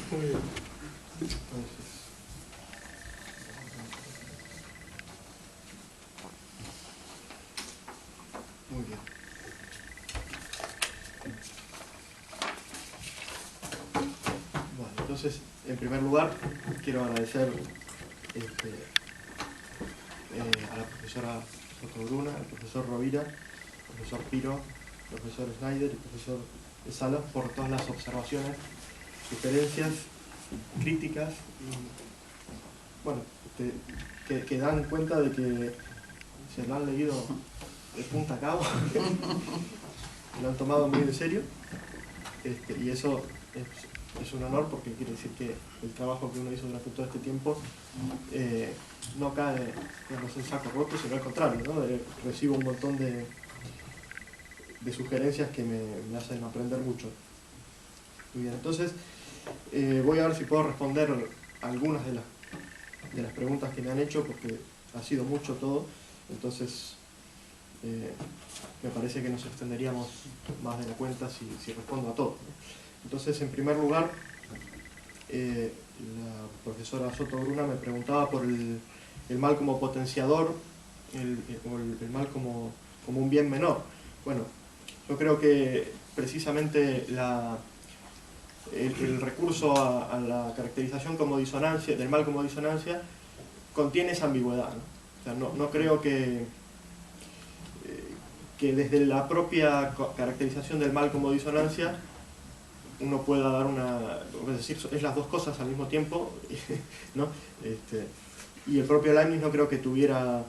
Muy bien. Entonces, muy bien. Bueno, entonces, en primer lugar, quiero agradecer a la profesora Sotobruna, al profesor Rovira, al profesor Piro, al profesor Schneider y al profesor Salas por todas las observaciones, sugerencias, críticas, bueno, que dan cuenta de que se lo han leído de punta a cabo, lo han tomado muy en serio, y eso es un honor porque quiere decir que el trabajo que uno hizo durante todo este tiempo no cae, digamos, en saco roto, sino al contrario, ¿no? Recibo un montón de sugerencias que me hacen aprender mucho. Muy bien, entonces voy a ver si puedo responder algunas de las preguntas que me han hecho, porque ha sido mucho todo, entonces me parece que nos extenderíamos más de la cuenta si respondo a todo, ¿no? Entonces, en primer lugar, la profesora Sotobruna me preguntaba por el mal como potenciador, o el mal como un bien menor. Bueno, yo creo que precisamente el recurso a la caracterización como disonancia, del mal como disonancia, contiene esa ambigüedad, ¿no? O sea, no creo que desde la propia caracterización del mal como disonancia uno pueda dar es decir, es las dos cosas al mismo tiempo, ¿no? Y el propio Leibniz no creo que tuviera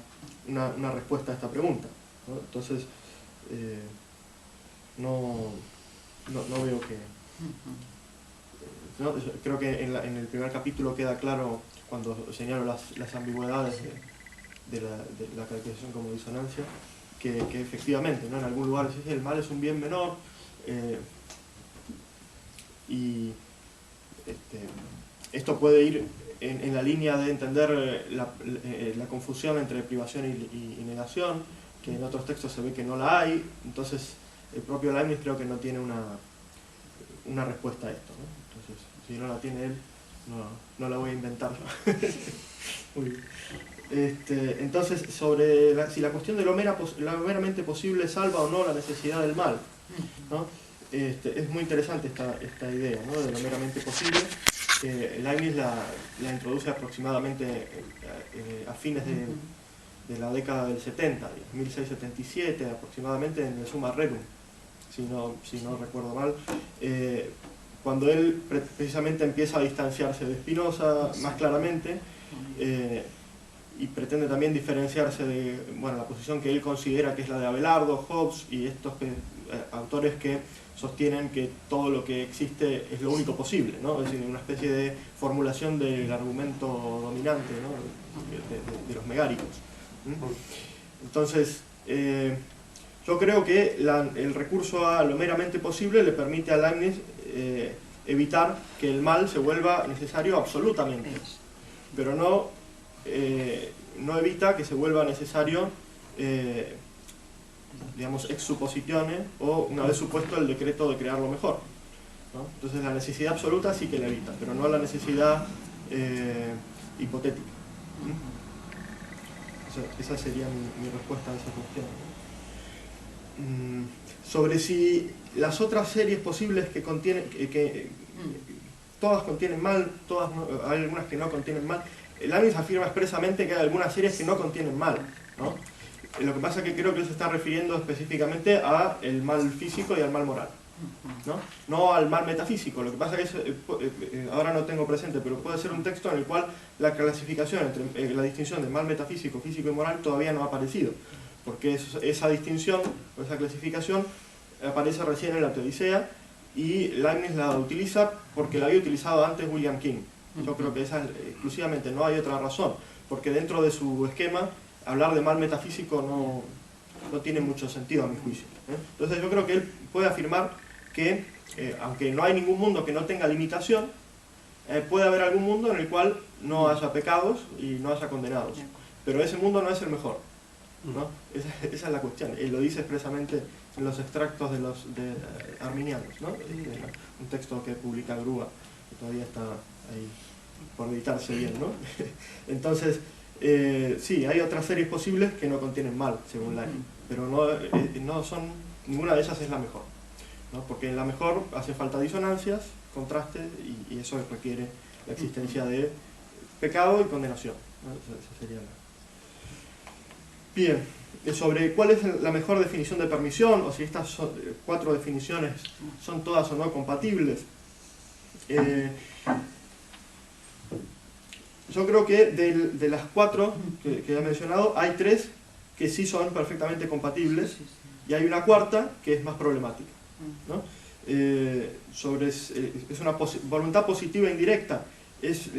una respuesta a esta pregunta, ¿no? Entonces, no veo que... ¿no? Creo que en el primer capítulo queda claro, cuando señalo las ambigüedades de la caracterización como disonancia, que efectivamente, ¿no? En algún lugar el mal es un bien menor, y esto puede ir en la línea de entender la confusión entre privación y negación, que en otros textos se ve que no la hay. Entonces el propio Leibniz creo que no tiene una respuesta a esto, ¿no? Entonces, si no la tiene él, no la voy a inventar yo. Muy bien. Entonces, sobre si la cuestión de lo meramente posible salva o no la necesidad del mal, ¿no? Es muy interesante esta idea, ¿no? De lo meramente posible. Leibniz la introduce aproximadamente a fines de la década del 70, 1677 aproximadamente, en el Summa Rerum, si no recuerdo mal, cuando él precisamente empieza a distanciarse de Spinoza más claramente, y pretende también diferenciarse de la posición que él considera que es la de Abelardo, Hobbes y estos autores que sostienen que todo lo que existe es lo único posible, ¿no? Es decir, una especie de formulación del argumento dominante, ¿no? de los megáricos. Entonces, yo creo que el recurso a lo meramente posible le permite a Leibniz evitar que el mal se vuelva necesario absolutamente, pero no evita que se vuelva necesario, digamos, ex suppositione, o una vez supuesto el decreto de crear lo mejor, ¿no? Entonces la necesidad absoluta sí que la evita, pero no la necesidad hipotética. Esa sería mi respuesta a esa cuestión. Sobre si las otras series posibles que contienen, todas contienen mal, hay algunas que no contienen mal. Leibniz afirma expresamente que hay algunas series que no contienen mal, ¿no? Lo que pasa es que creo que él se está refiriendo específicamente al mal físico y al mal moral, no al mal metafísico. Lo que pasa es que ahora no tengo presente, pero puede ser un texto en el cual la clasificación entre la distinción de mal metafísico, físico y moral todavía no ha aparecido, porque esa distinción o esa clasificación aparece recién en la Teodicea, y Leibniz la utiliza porque la había utilizado antes William King. Yo creo que esa exclusivamente, no hay otra razón, porque dentro de su esquema hablar de mal metafísico no tiene mucho sentido a mi juicio, ¿eh? Entonces yo creo que él puede afirmar que, aunque no hay ningún mundo que no tenga limitación, puede haber algún mundo en el cual no haya pecados y no haya condenados, pero ese mundo no es el mejor, ¿no? Esa es la cuestión. Él lo dice expresamente en los extractos de arminianos, ¿no? Un texto que publica Grúa que todavía está ahí por editarse bien, ¿no? Entonces, sí, hay otras series posibles que no contienen mal, según Leibniz, pero no son, ninguna de ellas es la mejor, ¿no? Porque en la mejor hace falta disonancias, contraste, y eso requiere la existencia de pecado y condenación, ¿no? Esa sería la... Bien, sobre cuál es la mejor definición de permisión, o si estas 4 definiciones son todas o no compatibles. Yo creo que de las 4 que he mencionado, hay 3 que sí son perfectamente compatibles, y hay una cuarta que es más problemática, ¿no? Es una voluntad positiva indirecta, es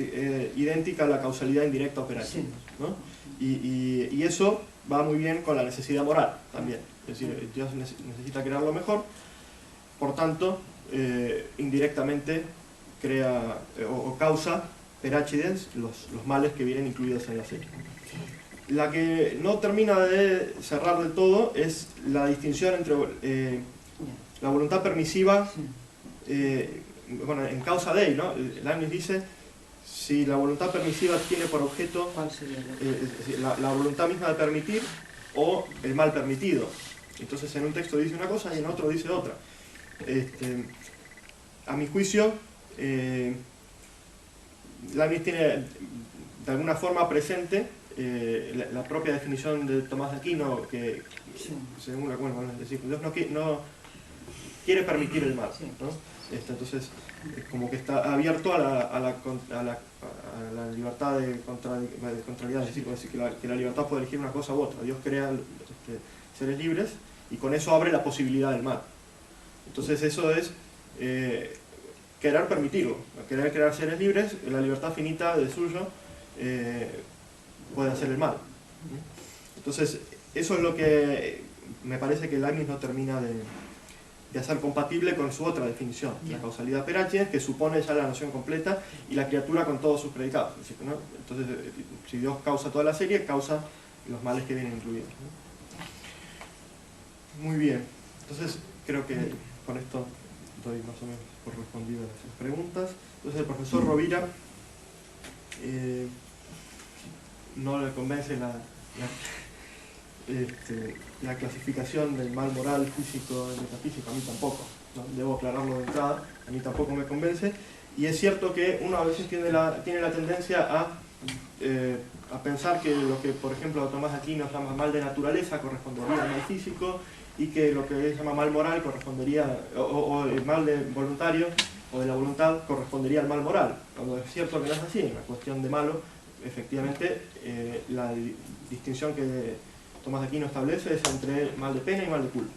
idéntica a la causalidad indirecta operativa, ¿no? Y eso va muy bien con la necesidad moral también, es decir, Dios necesita crear lo mejor, por tanto, indirectamente crea o causa per accidens los males que vienen incluidos en la serie. La que no termina de cerrar del todo es la distinción entre la voluntad permisiva, bueno, en causa dei, ¿no? Leibniz dice, si la voluntad permisiva tiene por objeto la voluntad misma de permitir o el mal permitido. Entonces en un texto dice una cosa y en otro dice otra. A mi juicio, Leibniz tiene de alguna forma presente la propia definición de Tomás de Aquino, que según la cual, decir, Dios no quiere permitir el mal, ¿no? Entonces, como que está abierto a la libertad de contrariedad, es decir, que la libertad puede elegir una cosa u otra. Dios crea seres libres y con eso abre la posibilidad del mal. Entonces eso es querer permitirlo, querer crear seres libres, la libertad finita de suyo puede hacer el mal. Entonces eso es lo que me parece que Leibniz no termina de hacer compatible con su otra definición, la causalidad per accidens, que supone ya la noción completa y la criatura con todos sus predicados, ¿no? Entonces, si Dios causa toda la serie, causa los males que vienen incluidos, ¿no? Muy bien, entonces creo que con esto doy más o menos por respondido a sus preguntas. Entonces el profesor Rovira no le convence la clasificación del mal moral, físico y metafísico, a mí tampoco, ¿no? Debo aclararlo de entrada, a mí tampoco me convence, y es cierto que uno a veces tiene la tendencia a pensar que lo que, por ejemplo, Tomás de Aquino llama mal de naturaleza correspondería al mal físico, y que lo que él llama mal moral correspondería, o el mal de voluntario o de la voluntad correspondería al mal moral, cuando es cierto que no es así. En la cuestión de malo, efectivamente, la distinción que Tomás de Aquino establece es entre mal de pena y mal de culpa.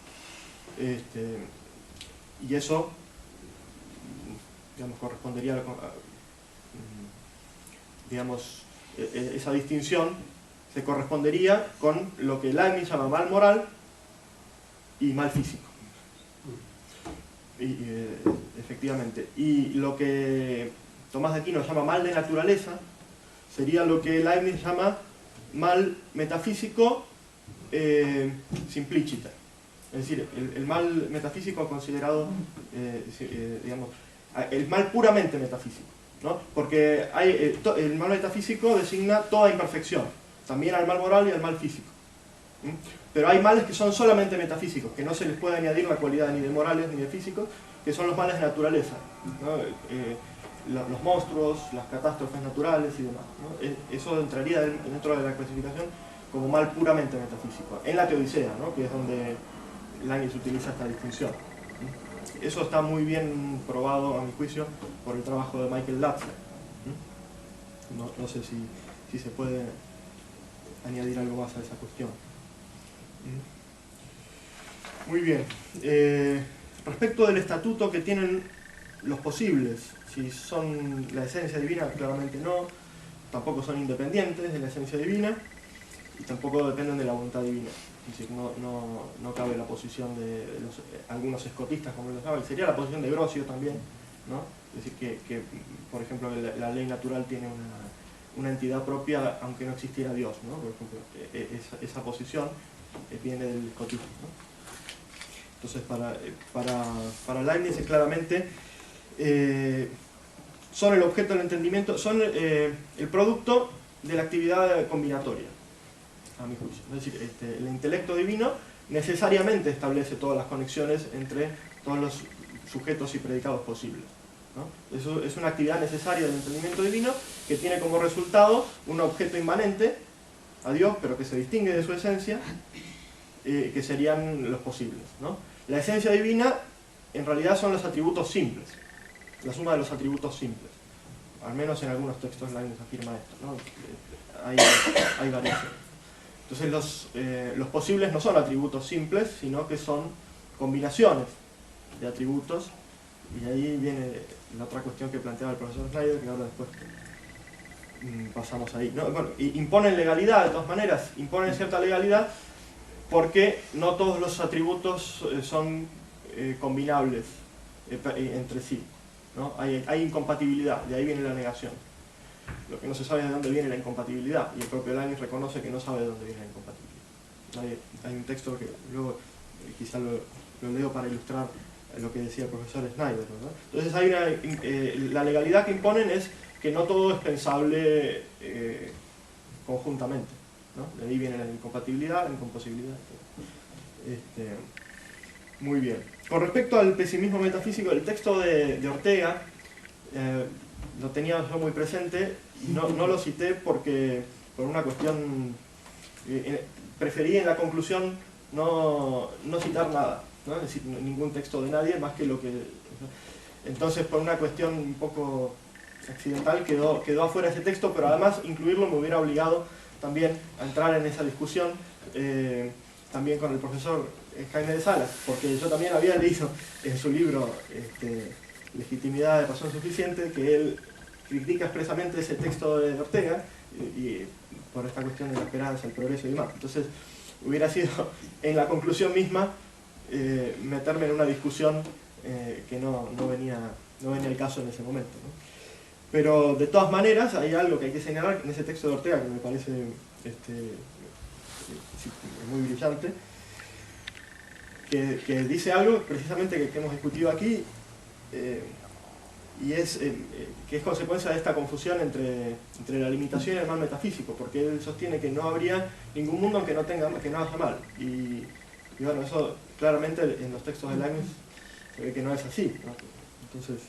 Y eso, digamos, correspondería a, digamos, esa distinción se correspondería con lo que Leibniz llama mal moral y mal físico. Efectivamente. Y lo que Tomás de Aquino llama mal de naturaleza sería lo que Leibniz llama mal metafísico simplícita. Es decir, el mal metafísico considerado, digamos, el mal puramente metafísico, ¿no? Porque el mal metafísico designa toda imperfección, también al mal moral y al mal físico. Pero hay males que son solamente metafísicos, que no se les puede añadir la cualidad ni de morales ni de físicos, que son los males de naturaleza, ¿no? Los monstruos, las catástrofes naturales y demás, ¿no? Eso entraría dentro de la clasificación como mal puramente metafísico, en la Teodicea, ¿no? Que es donde Leibniz utiliza esta distinción. Eso está muy bien probado, a mi juicio, por el trabajo de Michael Latzler. No sé si se puede añadir algo más a esa cuestión. Muy bien. Respecto del estatuto que tienen los posibles, si son la esencia divina, claramente no, tampoco son independientes de la esencia divina y tampoco dependen de la voluntad divina. Es decir, no cabe la posición de algunos escotistas, como los llaman, sería la posición de Grosio también, ¿no? Es decir, que por ejemplo, la ley natural tiene una entidad propia aunque no existiera Dios, ¿no? Por ejemplo, esa posición viene del escotismo, ¿no? Entonces, para Leibniz es claramente son el objeto del entendimiento, son el producto de la actividad combinatoria, a mi juicio. Es decir, el intelecto divino necesariamente establece todas las conexiones entre todos los sujetos y predicados posibles, ¿no? Eso es una actividad necesaria del entendimiento divino que tiene como resultado un objeto inmanente a Dios, pero que se distingue de su esencia, que serían los posibles, ¿no? La esencia divina en realidad son los atributos simples, la suma de los atributos simples. Al menos en algunos textos Leibniz afirma esto, ¿no? Hay variaciones. Entonces los posibles no son atributos simples, sino que son combinaciones de atributos, y ahí viene la otra cuestión que planteaba el profesor Schneider, que ahora después pasamos ahí. No, bueno, imponen legalidad, de todas maneras, imponen cierta legalidad porque no todos los atributos son combinables entre sí, ¿no? Hay incompatibilidad, de ahí viene la negación. Lo que no se sabe es de dónde viene la incompatibilidad, y el propio Leibniz reconoce que no sabe de dónde viene la incompatibilidad. Hay un texto que luego quizá lo leo para ilustrar lo que decía el profesor Schneider, ¿verdad? Entonces la legalidad que imponen es que no todo es pensable conjuntamente, ¿no? De ahí viene la incompatibilidad, la incomposibilidad. Muy bien. Con respecto al pesimismo metafísico, el texto de Ortega lo tenía yo muy presente, no lo cité porque por una cuestión preferí en la conclusión no citar nada, ¿no? Es decir, ningún texto de nadie más que lo que... Entonces, por una cuestión un poco accidental quedó afuera ese texto, pero además incluirlo me hubiera obligado también a entrar en esa discusión también con el profesor Jaime de Salas, porque yo también había leído en su libro Legitimidad de razón suficiente que él critica expresamente ese texto de Ortega y por esta cuestión de la esperanza, el progreso y demás. Entonces hubiera sido en la conclusión misma meterme en una discusión que no venía al caso en ese momento, ¿no? Pero de todas maneras hay algo que hay que señalar en ese texto de Ortega que me parece muy brillante, que dice algo precisamente que hemos discutido aquí, y es que es consecuencia de esta confusión entre la limitación y el mal metafísico, porque él sostiene que no habría ningún mundo que no haya mal, y bueno, eso claramente en los textos de Leibniz se ve que no es así, ¿no? Entonces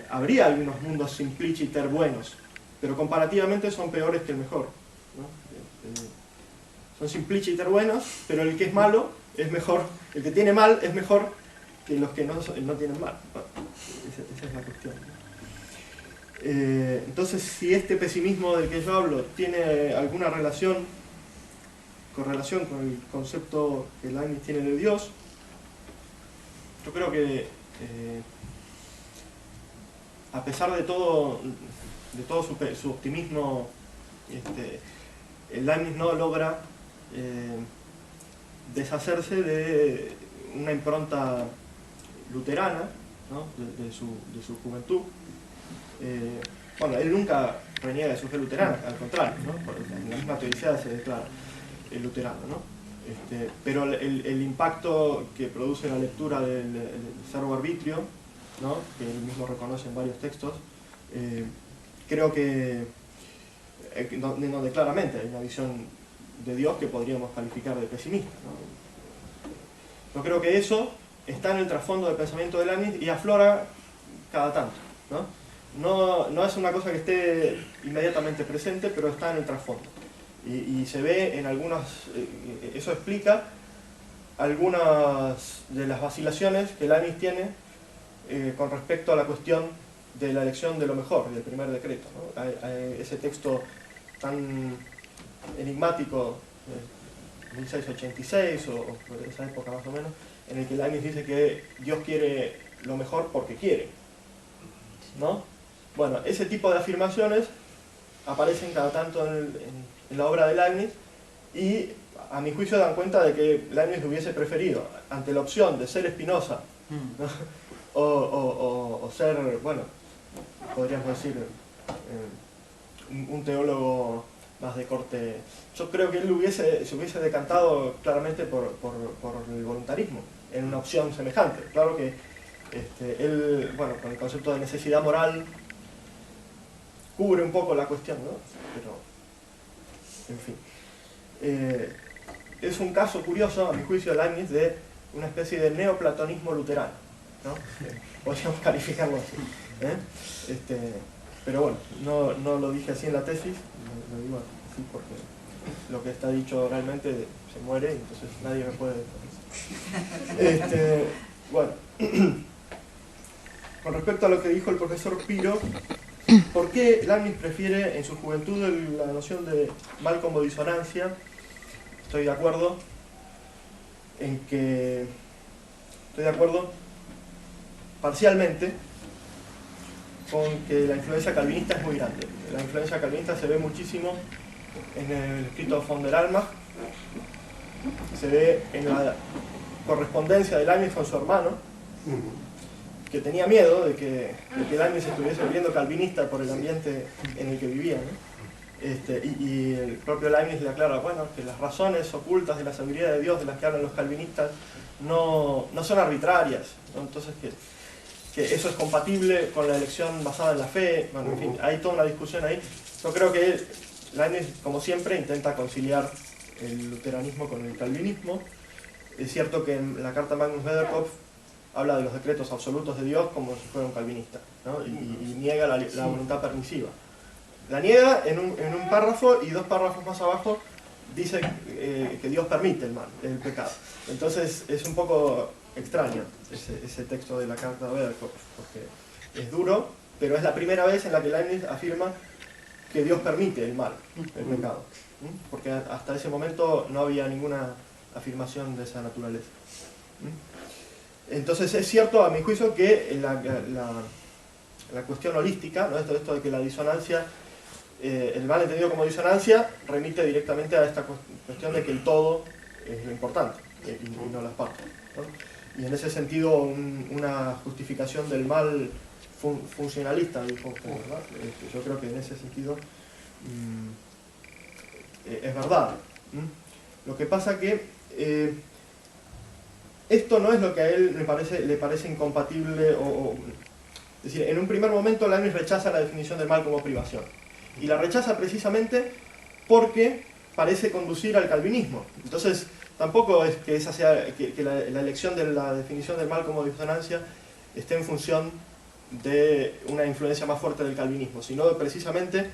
habría algunos mundos simpliciter buenos, pero comparativamente son peores que el mejor, ¿no? Son simpliciter buenos, pero el que es malo es mejor, el que tiene mal es mejor que los que no tienen mal. Esa es la cuestión. Entonces, si este pesimismo del que yo hablo tiene alguna correlación con el concepto que Leibniz tiene de Dios, yo creo que a pesar de todo su optimismo, Leibniz no logra deshacerse de una impronta luterana, ¿no? de su juventud. Bueno, él nunca reniega de su fe luterana, al contrario, ¿no? En la misma teoría se declara el luterano, ¿no? Pero el impacto que produce la lectura del Servo Arbitrio, ¿no? Que él mismo reconoce en varios textos, creo que donde claramente hay una visión de Dios que podríamos calificar de pesimista, ¿no? Yo creo que eso está en el trasfondo del pensamiento de Leibniz y aflora cada tanto, ¿no? No es una cosa que esté inmediatamente presente, pero está en el trasfondo. Y se ve en algunas... eso explica algunas de las vacilaciones que Leibniz tiene con respecto a la cuestión de la elección de lo mejor, del primer decreto, ¿no? Hay ese texto tan enigmático, 1686 o de esa época más o menos, en el que Leibniz dice que Dios quiere lo mejor porque quiere, ¿no? Bueno, ese tipo de afirmaciones aparecen cada tanto en la obra de Leibniz y a mi juicio dan cuenta de que Leibniz hubiese preferido, ante la opción de ser Spinoza, ¿no? o ser, bueno, podríamos decir un teólogo más de corte... Yo creo que él se hubiese decantado claramente por el voluntarismo en una opción semejante. Claro que Él, bueno, con el concepto de necesidad moral cubre un poco la cuestión, ¿no? Pero, en fin. Es un caso curioso, a mi juicio, Leibniz, de una especie de neoplatonismo luterano, ¿no? Podríamos calificarlo así. Pero bueno, no lo dije así en la tesis, lo digo así porque lo que está dicho realmente se muere, entonces nadie me puede... Bueno, con respecto a lo que dijo el profesor Piro, ¿por qué Leibniz prefiere en su juventud la noción de mal como disonancia? Estoy de acuerdo en que... Estoy de acuerdo parcialmente con que la influencia calvinista es muy grande. La influencia calvinista se ve muchísimo en el escrito von der Allmacht, se ve en la correspondencia de Leibniz con su hermano, que tenía miedo de que Leibniz estuviese volviendo calvinista por el ambiente en el que vivía, ¿no? Y el propio Leibniz le aclara, bueno, que las razones ocultas de la sabiduría de Dios de las que hablan los calvinistas no son arbitrarias, ¿no? Entonces que eso es compatible con la elección basada en la fe. Bueno, en fin, hay toda una discusión ahí. Yo creo que Leibniz, como siempre, intenta conciliar el luteranismo con el calvinismo. Es cierto que en la carta Magnus Vederkopf habla de los decretos absolutos de Dios como si fuera un calvinista, ¿no? y niega la voluntad permisiva. La niega en un párrafo, y 2 párrafos más abajo dice que Dios permite el mal, el pecado. Entonces es un poco extraño ese texto de la carta de Vederkopf, porque es duro, pero es la primera vez en la que Leibniz afirma que Dios permite el mal, el pecado, porque hasta ese momento no había ninguna afirmación de esa naturaleza. Entonces es cierto, a mi juicio, que la cuestión holística, ¿no? esto de que la disonancia, el mal entendido como disonancia, remite directamente a esta cuestión de que el todo es lo importante y no las partes, ¿no? Y en ese sentido una justificación del mal funcionalista, dijo usted, ¿verdad? Yo creo que en ese sentido es verdad. Lo que pasa que esto no es lo que a él le parece incompatible, es decir, en un primer momento Leibniz rechaza la definición del mal como privación, y la rechaza precisamente porque parece conducir al calvinismo. Entonces tampoco es que esa sea que la elección de la definición del mal como disonancia esté en función de una influencia más fuerte del calvinismo, sino precisamente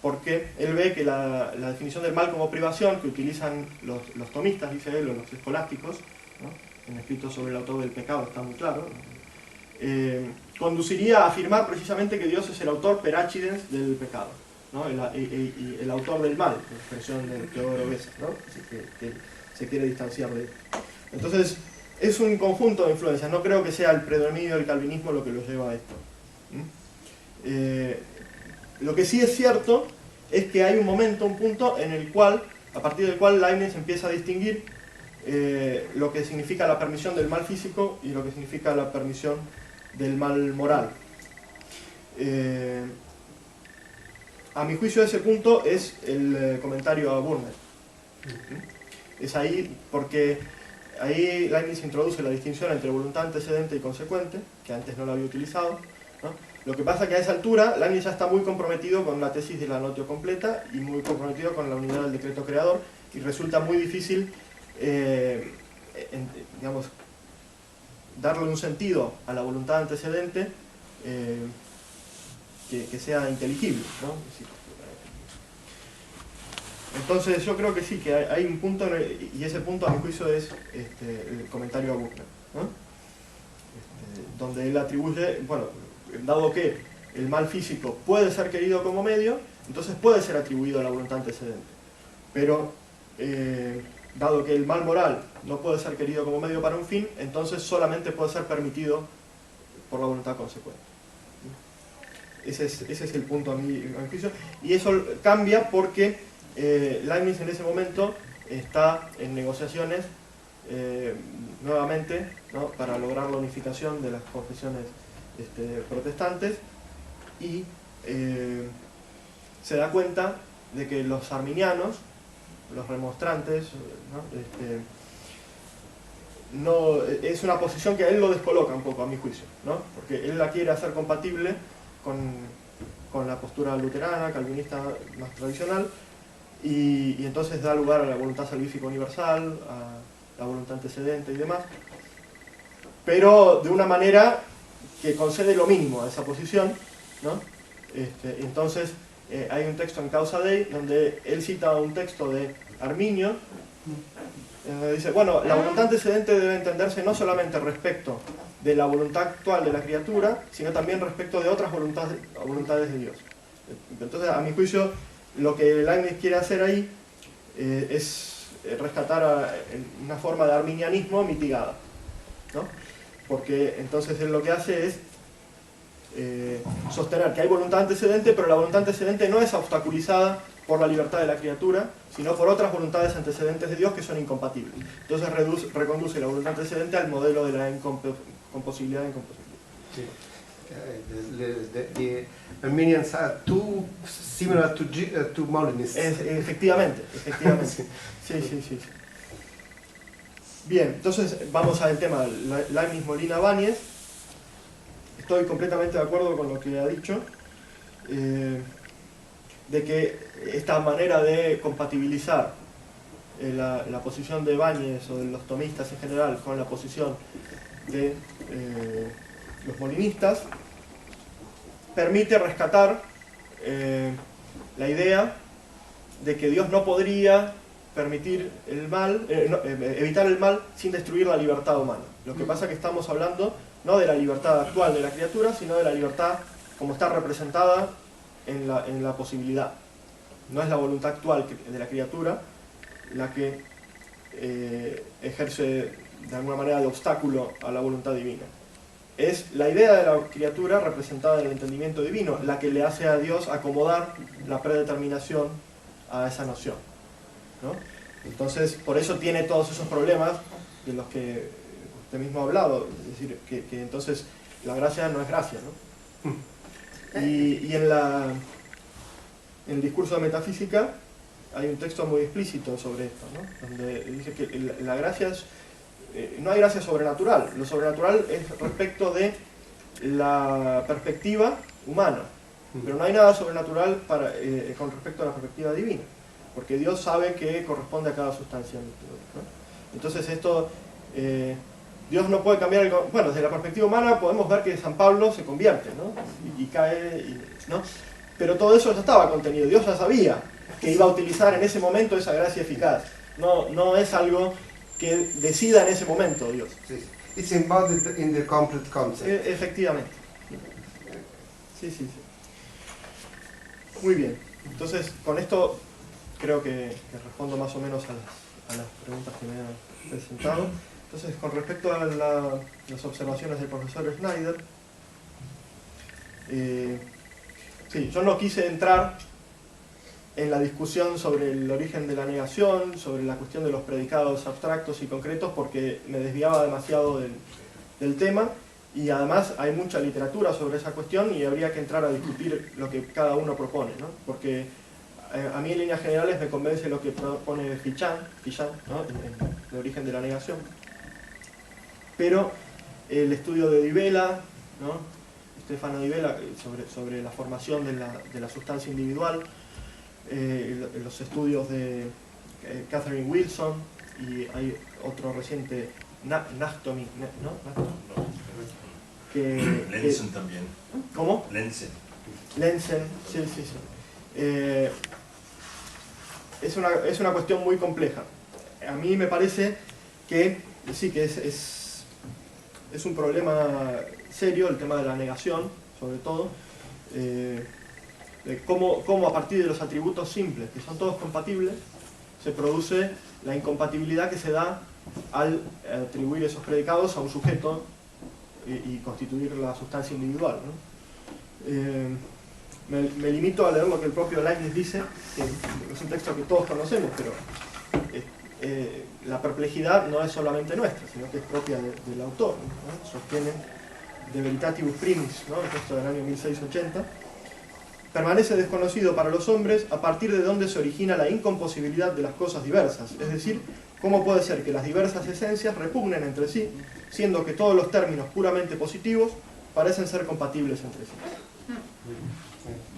porque él ve que la definición del mal como privación que utilizan los tomistas, dice él, o los escolásticos, ¿no? En escritos sobre el autor del pecado está muy claro, conduciría a afirmar precisamente que Dios es el autor per accidens del pecado, ¿no? el autor del mal, la expresión de Teodoro Beza, ¿no? Así que se quiere distanciar de él. Entonces es un conjunto de influencias, no creo que sea el predominio del calvinismo lo que lo lleva a esto. Lo que sí es cierto es que hay un momento, un punto en el cual, a partir del cual Leibniz empieza a distinguir lo que significa la permisión del mal físico y lo que significa la permisión del mal moral. A mi juicio ese punto es el comentario a Burnett. Es ahí porque ahí Leibniz introduce la distinción entre voluntad antecedente y consecuente, que antes no lo había utilizado, ¿no? Lo que pasa es que a esa altura Leibniz ya está muy comprometido con la tesis de la notio completa y muy comprometido con la unidad del decreto creador, y resulta muy difícil digamos, darle un sentido a la voluntad antecedente que sea inteligible, ¿no? Entonces yo creo que sí, que hay un punto, y ese punto a mi juicio es el comentario a Buchner, ¿no? Donde él atribuye, bueno, dado que el mal físico puede ser querido como medio, entonces puede ser atribuido a la voluntad antecedente. Pero, dado que el mal moral no puede ser querido como medio para un fin, entonces solamente puede ser permitido por la voluntad consecuente. Ese es el punto a mi juicio. Y eso cambia porque Leibniz en ese momento está en negociaciones nuevamente, ¿no? Para lograr la unificación de las confesiones protestantes, y se da cuenta de que los arminianos, los remonstrantes, ¿no? no, es una posición que a él lo descoloca un poco, a mi juicio, ¿no? Porque él la quiere hacer compatible con la postura luterana, calvinista más tradicional, y entonces da lugar a la voluntad salvífica universal, a la voluntad antecedente y demás, pero de una manera que concede lo mínimo a esa posición, ¿no? Entonces hay un texto en Causa Dei donde él cita un texto de Arminio, donde dice, bueno, la voluntad antecedente debe entenderse no solamente respecto de la voluntad actual de la criatura, sino también respecto de otras voluntades de Dios. Entonces, a mi juicio, lo que Leibniz quiere hacer ahí es rescatar una forma de arminianismo mitigada, ¿no? Porque entonces él lo que hace es sostener que hay voluntad antecedente, pero la voluntad antecedente no es obstaculizada por la libertad de la criatura, sino por otras voluntades antecedentes de Dios que son incompatibles. Entonces reconduce la voluntad antecedente al modelo de la composibilidad e incomposibilidad. Sí. The Arminians are too similar to Molinists. Efectivamente. Sí. Bien, entonces vamos al tema Leibniz, Molina, Báñez. Estoy completamente de acuerdo con lo que ha dicho, de que esta manera de compatibilizar la posición de Báñez o de los tomistas en general con la posición de los molinistas permite rescatar la idea de que Dios no podría permitir el mal, evitar el mal sin destruir la libertad humana. Lo que pasa es que estamos hablando no de la libertad actual de la criatura, sino de la libertad como está representada en la posibilidad. No es la voluntad actual de la criatura la que ejerce de alguna manera de obstáculo a la voluntad divina. Es la idea de la criatura representada en el entendimiento divino la que le hace a Dios acomodar la predeterminación a esa noción, ¿no? Entonces, por eso tiene todos esos problemas de los que usted mismo ha hablado, es decir, que entonces la gracia no es gracia, ¿no? Y en el discurso de metafísica hay un texto muy explícito sobre esto, ¿no? Donde dice que la gracia es, no hay gracia sobrenatural, lo sobrenatural es respecto de la perspectiva humana, pero no hay nada sobrenatural con respecto a la perspectiva divina, porque Dios sabe que corresponde a cada sustancia, ¿no? Entonces esto, Dios no puede cambiar, bueno, desde la perspectiva humana podemos ver que San Pablo se convierte, ¿no? y cae, ¿no? Pero todo eso ya estaba contenido, Dios ya sabía que iba a utilizar en ese momento esa gracia eficaz, no es algo que decida en ese momento Dios. Sí. It's embodied in the complete concept. Efectivamente. Sí. Muy bien. Entonces, con esto creo que respondo más o menos a las preguntas que me han presentado. Entonces, con respecto a las observaciones del profesor Schneider, sí, yo no quise entrar en la discusión sobre el origen de la negación, sobre la cuestión de los predicados abstractos y concretos, porque me desviaba demasiado del tema, y además hay mucha literatura sobre esa cuestión y habría que entrar a discutir lo que cada uno propone, ¿no? Porque a mí en líneas generales me convence lo que propone Fichan, ¿no? en el origen de la negación, pero el estudio de Di Vela, ¿no? Stefano Di Vela, sobre la formación de la sustancia individual, los estudios de Catherine Wilson, y hay otro reciente, Nachtomy, ¿no? Lenzen también. ¿Cómo? Lenzen, sí. Es una cuestión muy compleja. A mí me parece que sí, que es un problema serio el tema de la negación, sobre todo. De cómo a partir de los atributos simples, que son todos compatibles, se produce la incompatibilidad que se da al atribuir esos predicados a un sujeto y constituir la sustancia individual, ¿no? Me limito a leer lo que el propio Leibniz dice, que es un texto que todos conocemos, pero la perplejidad no es solamente nuestra, sino que es propia del autor, ¿no? Sostiene De Veritatibus Primis, ¿no? El texto del año 1680. Permanece desconocido para los hombres a partir de donde se origina la incomposibilidad de las cosas diversas, es decir, ¿Cómo puede ser que las diversas esencias repugnen entre sí, siendo que todos los términos puramente positivos parecen ser compatibles entre sí?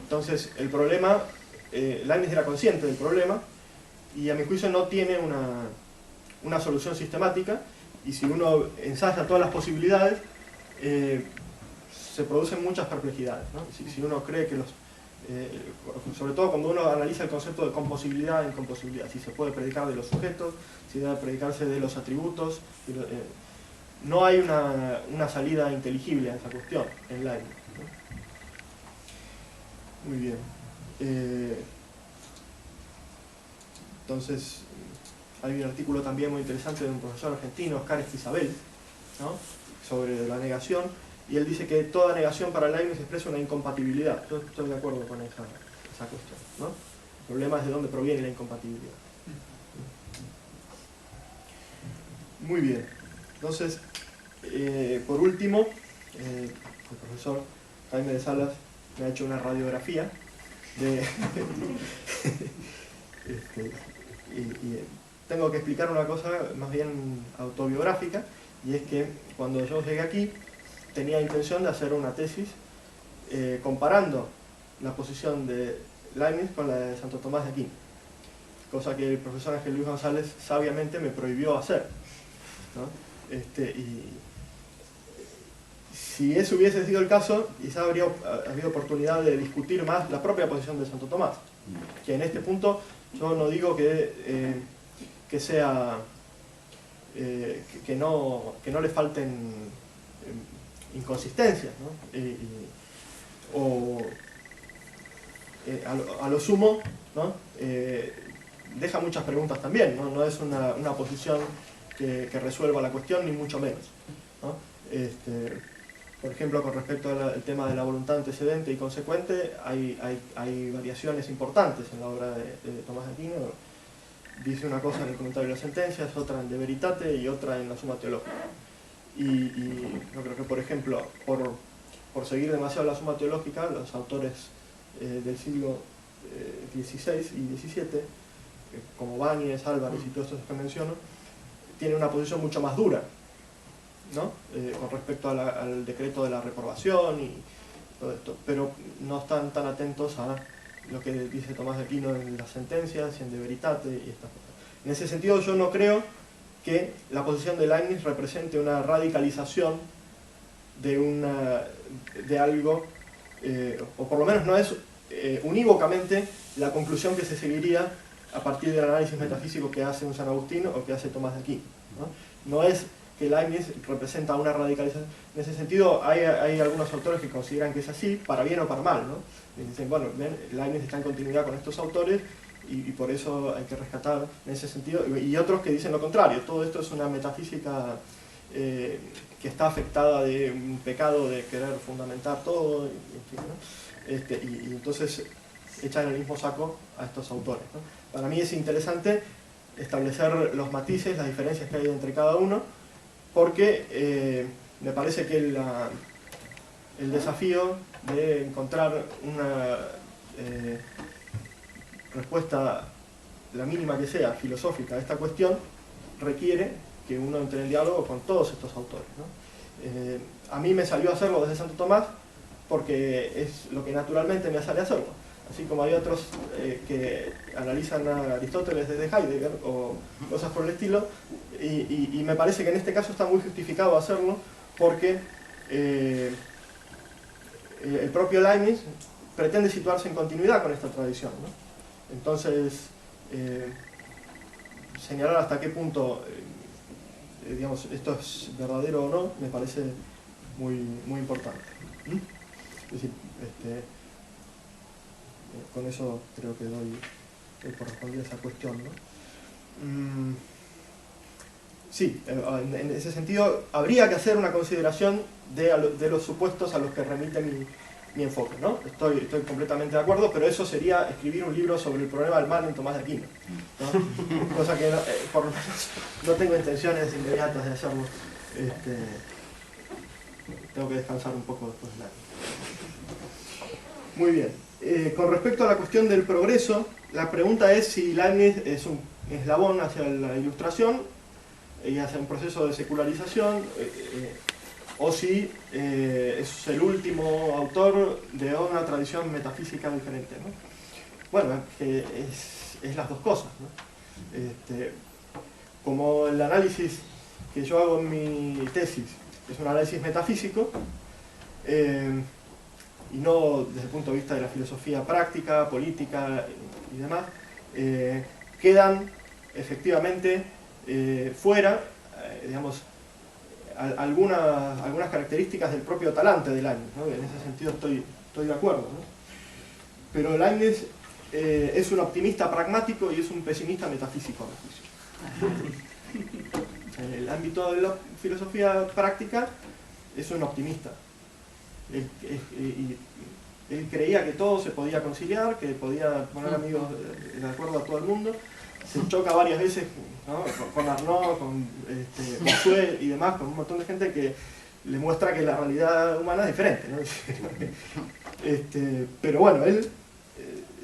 Entonces, el problema, Leibniz era consciente del problema, y a mi juicio no tiene una solución sistemática, y si uno ensaya todas las posibilidades, se producen muchas perplejidades, ¿no? Si uno cree que sobre todo cuando uno analiza el concepto de composibilidad en composibilidad, si se puede predicar de los sujetos, si debe predicarse de los atributos, no hay una salida inteligible a esa cuestión en Leibniz, ¿no? Muy bien. Entonces, hay un artículo también muy interesante de un profesor argentino, Oscar Esquizabel, ¿no?, sobre la negación, y él dice que toda negación para Leibniz expresa una incompatibilidad. Yo estoy de acuerdo con esa cuestión, ¿no? El problema es de dónde proviene la incompatibilidad. Muy bien. Entonces, por último, el profesor Jaime de Salas me ha hecho una radiografía de y tengo que explicar una cosa más bien autobiográfica, y es que cuando yo llegué aquí tenía intención de hacer una tesis comparando la posición de Leibniz con la de Santo Tomás de Aquino, cosa que el profesor Ángel Luis González sabiamente me prohibió hacer, ¿no? Y si eso hubiese sido el caso, quizá habría habido oportunidad de discutir más la propia posición de Santo Tomás, que en este punto yo no digo que sea que no le falten inconsistencias, ¿no? A lo sumo, ¿no?, deja muchas preguntas también, ¿no? No es una posición que resuelva la cuestión, ni mucho menos, ¿no? Por ejemplo, con respecto al tema de la voluntad antecedente y consecuente, hay variaciones importantes en la obra de Tomás de Aquino. Dice una cosa en el comentario de las sentencias, otra en De Veritate y otra en la Suma Teológica. Y yo creo que, por ejemplo, por seguir demasiado la Suma Teológica, los autores del siglo XVI y XVII, como Báñez, Álvarez y todos estos que menciono, tienen una posición mucho más dura, ¿no?, con respecto al decreto de la reprobación y todo esto, pero no están tan atentos a lo que dice Tomás de Aquino en las sentencias y en De Veritate y estas cosas. En ese sentido, yo no creo que la posición de Leibniz represente una radicalización de algo, o por lo menos no es unívocamente la conclusión que se seguiría a partir del análisis metafísico que hace un San Agustín o que hace Tomás de Aquino, ¿no? No es que Leibniz representa una radicalización. En ese sentido, hay algunos autores que consideran que es así, para bien o para mal, ¿no? Y dicen, bueno, ven, Leibniz está en continuidad con estos autores y por eso hay que rescatar en ese sentido, y otros que dicen lo contrario, todo esto es una metafísica que está afectada de un pecado de querer fundamentar todo, en fin, ¿no? Y entonces echan en el mismo saco a estos autores, ¿no? Para mí es interesante establecer los matices, las diferencias que hay entre cada uno, porque me parece que el desafío de encontrar una respuesta, la mínima que sea, filosófica a esta cuestión, requiere que uno entre en diálogo con todos estos autores, ¿no? A mí me salió hacerlo desde Santo Tomás porque es lo que naturalmente me sale hacerlo, así como hay otros que analizan a Aristóteles desde Heidegger o cosas por el estilo, y me parece que en este caso está muy justificado hacerlo porque el propio Leibniz pretende situarse en continuidad con esta tradición, ¿no? Entonces, señalar hasta qué punto digamos, esto es verdadero o no, me parece muy, muy importante. Es decir, con eso creo que doy por respondida esa cuestión, ¿no? Sí, en ese sentido habría que hacer una consideración de los supuestos a los que remite mi enfoque, ¿no? Estoy completamente de acuerdo, pero eso sería escribir un libro sobre el problema del mal en Tomás de Aquino, ¿no? Cosa que por lo menos no tengo intenciones inmediatas de hacerlo. Tengo que descansar un poco después del año. Muy bien. Con respecto a la cuestión del progreso, la pregunta es si Leibniz es eslabón hacia la ilustración y hacia un proceso de secularización, o si es el último autor de una tradición metafísica diferente, ¿no? Bueno, es las dos cosas, ¿no? Como el análisis que yo hago en mi tesis es un análisis metafísico, y no desde el punto de vista de la filosofía práctica, política y demás, quedan efectivamente fuera, digamos, algunas características del propio talante de Leibniz, ¿no? En ese sentido estoy de acuerdo, ¿no? Pero Leibniz es un optimista pragmático y es un pesimista metafísico, a mi juicio. En el ámbito de la filosofía práctica es un optimista. Él creía que todo se podía conciliar, que podía poner amigos de acuerdo a todo el mundo. Se choca varias veces, ¿no? con Arnaud, con Bossuet y demás, con un montón de gente que le muestra que la realidad humana es diferente, ¿no? Pero bueno, él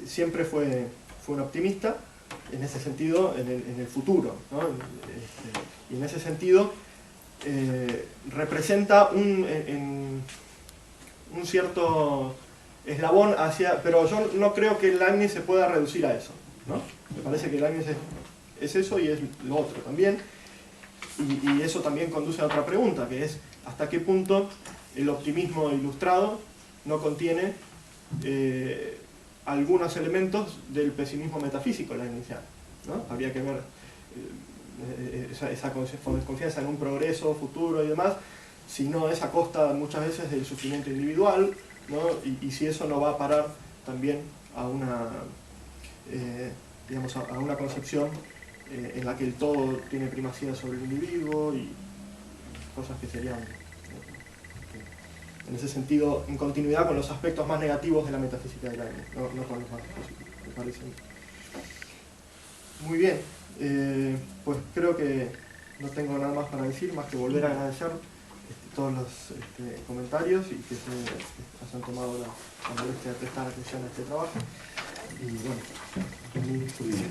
siempre fue un optimista en ese sentido, en el futuro, ¿no? Y en ese sentido representa un cierto eslabón hacia... Pero yo no creo que Leibniz se pueda reducir a eso, ¿no? Me parece que Leibniz es eso y es lo otro también. Y eso también conduce a otra pregunta, que es hasta qué punto el optimismo ilustrado no contiene algunos elementos del pesimismo metafísico leibniziano, ¿no? Habría que ver esa confianza en un progreso futuro y demás, si no es a costa muchas veces del sufrimiento individual, ¿no? Y si eso no va a parar también a una, digamos, a una concepción en la que el todo tiene primacía sobre el individuo y cosas que serían, en ese sentido, en continuidad con los aspectos más negativos de la metafísica de Leibniz, no con los más positivos, me parece. Muy bien, pues creo que no tengo nada más para decir, más que volver a agradecer todos los comentarios y que se hayan tomado la molestia de prestar atención a este trabajo. Y bueno, mi disposición.